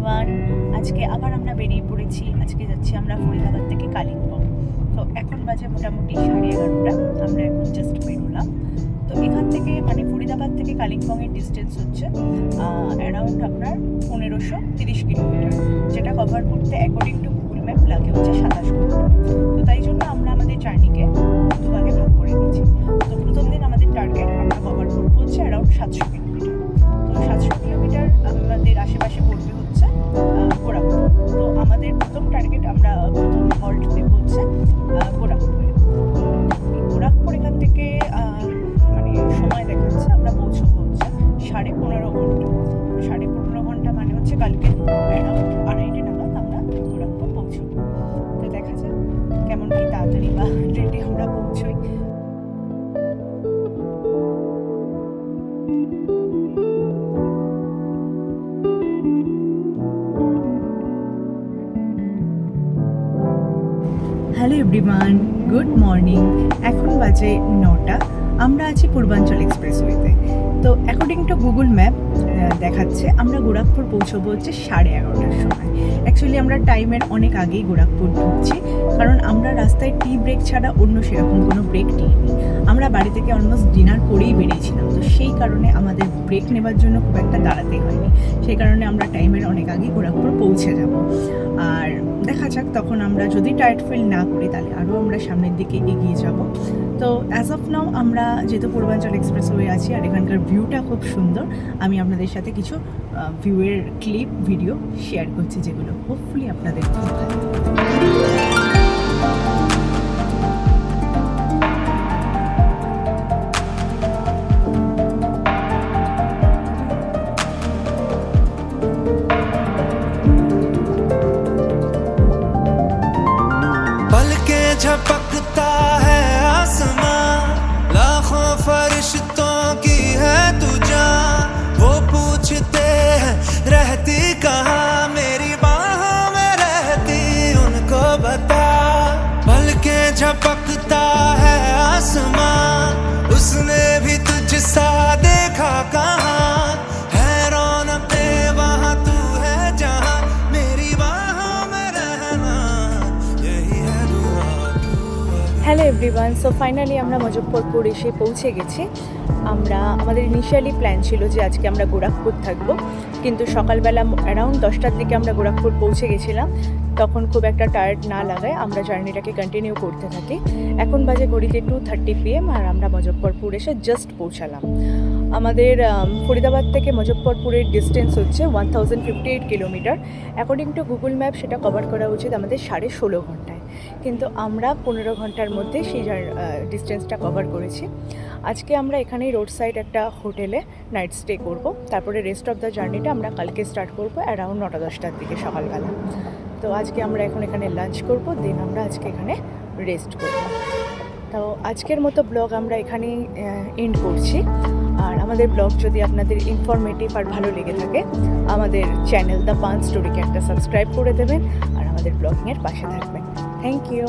Everyone, আজকে আবার আমরা বেরিয়ে পড়েছি। আজকে যাচ্ছি আমরা ফরিদাবাদ থেকে কালিম্পং। তো এখন বাজে মোটামুটি 11:30। আমরা এখন জাস্ট বেরোলাম। তো এখান থেকে মানে ফরিদাবাদ থেকে কালিম্পংয়ের ডিস্টেন্স হচ্ছে অ্যারাউন্ড আপনার 1530 কিলোমিটার, যেটা কভার করতে অ্যাকর্ডিং টু গুগল ম্যাপ লাগে হচ্ছে 27 ঘন্টা। তো তাই জন্য আমরা আমাদের জার্নিকে দুভাগে ভাগ করে নিয়েছি। তো প্রথম দিন আমাদের টার্গেট আমরা কভার করবো হচ্ছে অ্যারাউন্ড 700 কিলোমিটার। তো 700 কিলোমিটার আমাদের আশেপাশে পড়বে হচ্ছে গোরাখপুর। তো আমাদের প্রথম টার্গেট, আমরা প্রথম হল্ট দেব হচ্ছে গোরাখপুরে। গোরাখপুর এখান থেকে মানে সময় দেখাচ্ছে আমরা পৌঁছবো হচ্ছে 15.5 ঘন্টা। 15.5 ঘন্টা মানে হচ্ছে কালকে অ্যারাউন্ড 2:30 নাগাদ আমরা গোরাখপুর পৌঁছবো। তো দেখা যাক কেমন কি তাড়াতাড়ি বা লেটে আমরা পৌঁছই। Hello everyone, good morning. এখন বাজে 9টা। আমরা আছি পূর্বাঞ্চল এক্সপ্রেসওয়েতে। তো অ্যাকর্ডিং টু গুগল ম্যাপ দেখাচ্ছে আমরা গোরাখপুর পৌঁছবো হচ্ছে 11:30টার সময়। অ্যাকচুয়ালি আমরা টাইমের অনেক আগেই গোরাখপুর ঢুকছি, কারণ আমরা রাস্তায় টি ব্রেক ছাড়া অন্য সেরকম কোনো ব্রেক নিইনি। আমরা বাড়ি থেকে অলমোস্ট ডিনার করেই বেরিয়েছিলাম, তো সেই কারণে আমাদের ব্রেক নেবার জন্য খুব একটা দাঁড়াতে হয়নি। সেই কারণে আমরা টাইমের অনেক আগেই গোরাখপুর পৌঁছে যাব। আর দেখা যাক, তখন আমরা যদি টায়ার্ড ফিল না করি তাহলে আরও আমরা সামনের দিকে এগিয়ে যাব। তো অ্যাজ অফ নাও আমরা যেহেতু পূর্বাঞ্চল এক্সপ্রেসওয়ে আছি আর এখানকার ভিউটা খুব সুন্দর, আমি আপনাদের সাথে কিছু ভিউয়ের ক্লিপ ভিডিও শেয়ার করছি, যেগুলো হোপফুলি আপনাদের খুব ভালো লাগবে। झपकता है आसमां, लाखों फरिश्तों की है तू जान। वो पूछते हैं रहती कहाँ, मेरी बाहों में रहती उनको बता। पलके झपकता है आसमां, उसने भी तुझसा देखा कहाँ। है रौनके वहाँ तू है जहाँ, मेरी बाहों में रहना यही है दुआ। হ্যালো এভরিওয়ান, সো ফাইনালি আমরা মুজফ্ফরপুর এসে পৌঁছে গেছি। আমাদের ইনিশিয়ালি প্ল্যান ছিল যে আজকে আমরা গোরাখপুর থাকব, কিন্তু সকালবেলা অ্যারাউন্ড 10টার দিকে আমরা গোরাখপুর পৌঁছে গেছিলাম। তখন খুব একটা টায়ার্ড না লাগায় আমরা জার্নিটাকে কন্টিনিউ করতে থাকি। এখন বাজে ঘড়িতে 2:30 PM আর আমরা মুজফ্ফরপুর এসে জাস্ট পৌঁছালাম। আমাদের ফরিদাবাদ থেকে মুজফ্ফরপুরের ডিস্টেন্স হচ্ছে 1058 kilometre. According to Google map সেটা কভার করা উচিত আমাদের 16.5 ঘন্টায়, কিন্তু আমরা 15 ঘন্টার মধ্যে সেই ডিস্টেন্সটা কভার করেছি। আজকে আমরা এখানেই রোড সাইড একটা হোটেলে নাইট স্টে করব, তারপরে রেস্ট অফ দ্য জার্নিটা আমরা কালকে স্টার্ট করব অ্যারাউন্ড 9টা-10টার দিকে সকালবেলা। তো আজকে আমরা এখন এখানে লাঞ্চ করব, দেন আমরা আজকে এখানে রেস্ট করব। তো আজকের মতো ব্লগ আমরা এখানেই এন্ড করছি। আর আমাদের ব্লগ যদি আপনাদের ইনফরমেটিভ আর ভালো লেগে থাকে, আমাদের চ্যানেল দ্য পান স্টোরিকে একটা সাবস্ক্রাইব করে দেবেন আর আমাদের ব্লগিংয়ের পাশে থাকবেন। Thank you.